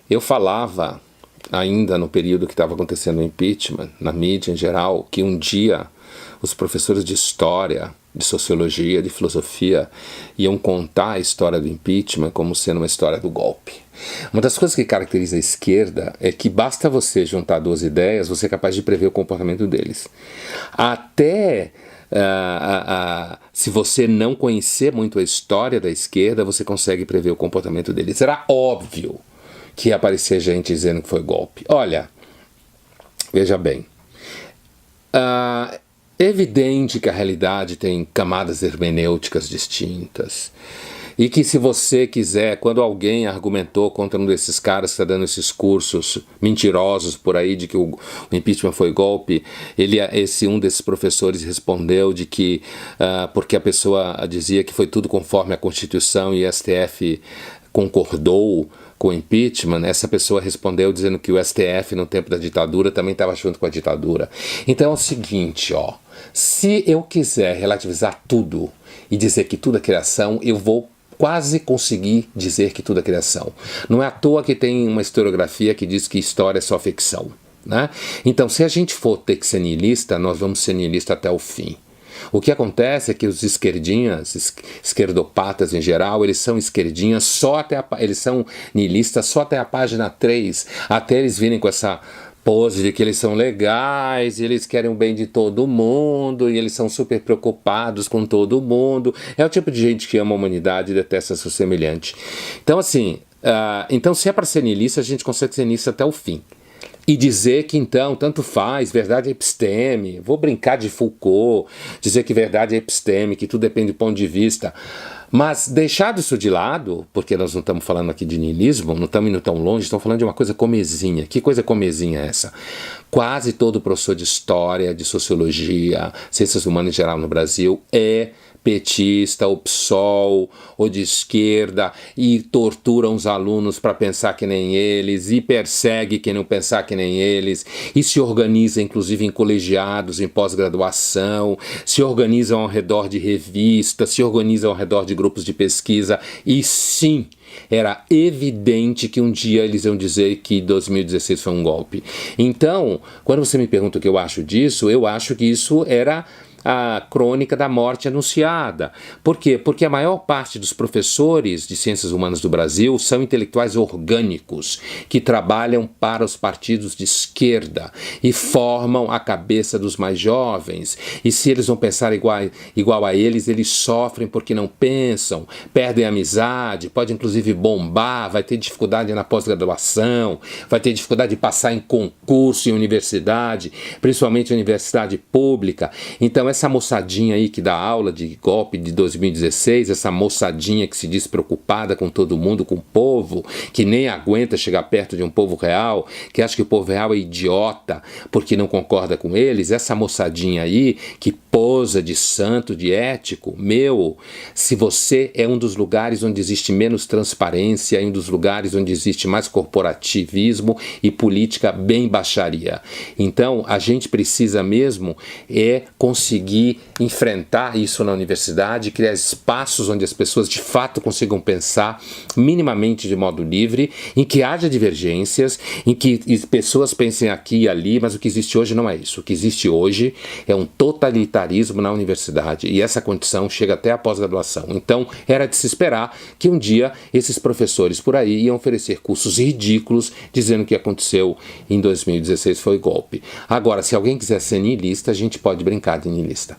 Eu falava, ainda no período que estava acontecendo o impeachment, na mídia em geral, que um dia os professores de história, de sociologia, de filosofia iam contar a história do impeachment como sendo uma história do golpe. Uma das coisas que caracteriza a esquerda é que basta você juntar duas ideias, você é capaz de prever o comportamento deles. Até se você não conhecer muito a história da esquerda, você consegue prever o comportamento deles. Era óbvio que ia aparecer gente dizendo que foi golpe. Olha, veja bem, é evidente que a realidade tem camadas hermenêuticas distintas. E que se você quiser, quando alguém argumentou contra um desses caras que está dando esses cursos mentirosos por aí de que o impeachment foi golpe, um desses professores respondeu de que porque a pessoa dizia que foi tudo conforme a Constituição e o STF concordou com o impeachment, essa pessoa respondeu dizendo que o STF no tempo da ditadura também estava junto com a ditadura. Então é o seguinte, se eu quiser relativizar tudo e dizer que tudo é criação, eu vou quase conseguir dizer que tudo é criação. Não é à toa que tem uma historiografia que diz que história é só ficção, né? Então, se a gente for ter que ser niilista, nós vamos ser niilista até o fim. O que acontece é que os esquerdinhas, esquerdopatas em geral, eles são esquerdinhas eles são niilistas só até a página 3, até eles virem com essa pose de que eles são legais, e eles querem o bem de todo mundo, e eles são super preocupados com todo mundo. É o tipo de gente que ama a humanidade e detesta seu semelhante. Então, assim, se é para ser niilista, a gente consegue ser niilista até o fim. E dizer que, então, tanto faz, verdade é episteme, vou brincar de Foucault, dizer que verdade é episteme, que tudo depende do ponto de vista. Mas deixado isso de lado, porque nós não estamos falando aqui de niilismo, não estamos indo tão longe, estamos falando de uma coisa comezinha. Que coisa comezinha é essa? Quase todo professor de história, de sociologia, ciências humanas em geral no Brasil é petista, ou PSOL, ou de esquerda, e tortura os alunos para pensar que nem eles, e persegue quem não pensar que nem eles, e se organiza inclusive em colegiados, em pós-graduação, se organizam ao redor de revistas, se organizam ao redor de grupos de pesquisa, e sim, era evidente que um dia eles iam dizer que 2016 foi um golpe. Então, quando você me pergunta o que eu acho disso, eu acho que isso era a crônica da morte anunciada. Por quê? Porque a maior parte dos professores de ciências humanas do Brasil são intelectuais orgânicos, que trabalham para os partidos de esquerda e formam a cabeça dos mais jovens. E se eles vão pensar igual a eles sofrem porque não pensam, perdem a amizade, pode inclusive bombar, vai ter dificuldade na pós-graduação, vai ter dificuldade de passar em concurso em universidade, principalmente universidade pública. Então essa moçadinha aí que dá aula de golpe de 2016, essa moçadinha que se diz preocupada com todo mundo, com o povo, que nem aguenta chegar perto de um povo real, que acha que o povo real é idiota porque não concorda com eles, essa moçadinha aí que posa de santo, de ético, se você é um dos lugares onde existe menos transparência, um dos lugares onde existe mais corporativismo e política bem baixaria. Então a gente precisa mesmo conseguir enfrentar isso na universidade, criar espaços onde as pessoas de fato consigam pensar minimamente de modo livre, em que haja divergências, em que pessoas pensem aqui e ali, mas o que existe hoje não é isso. O que existe hoje é um totalitarismo na universidade, e essa condição chega até a pós-graduação. Então era de se esperar que um dia esses professores por aí iam oferecer cursos ridículos dizendo que o que aconteceu em 2016 foi golpe. Agora, se alguém quiser ser niilista, a gente pode brincar de niilista.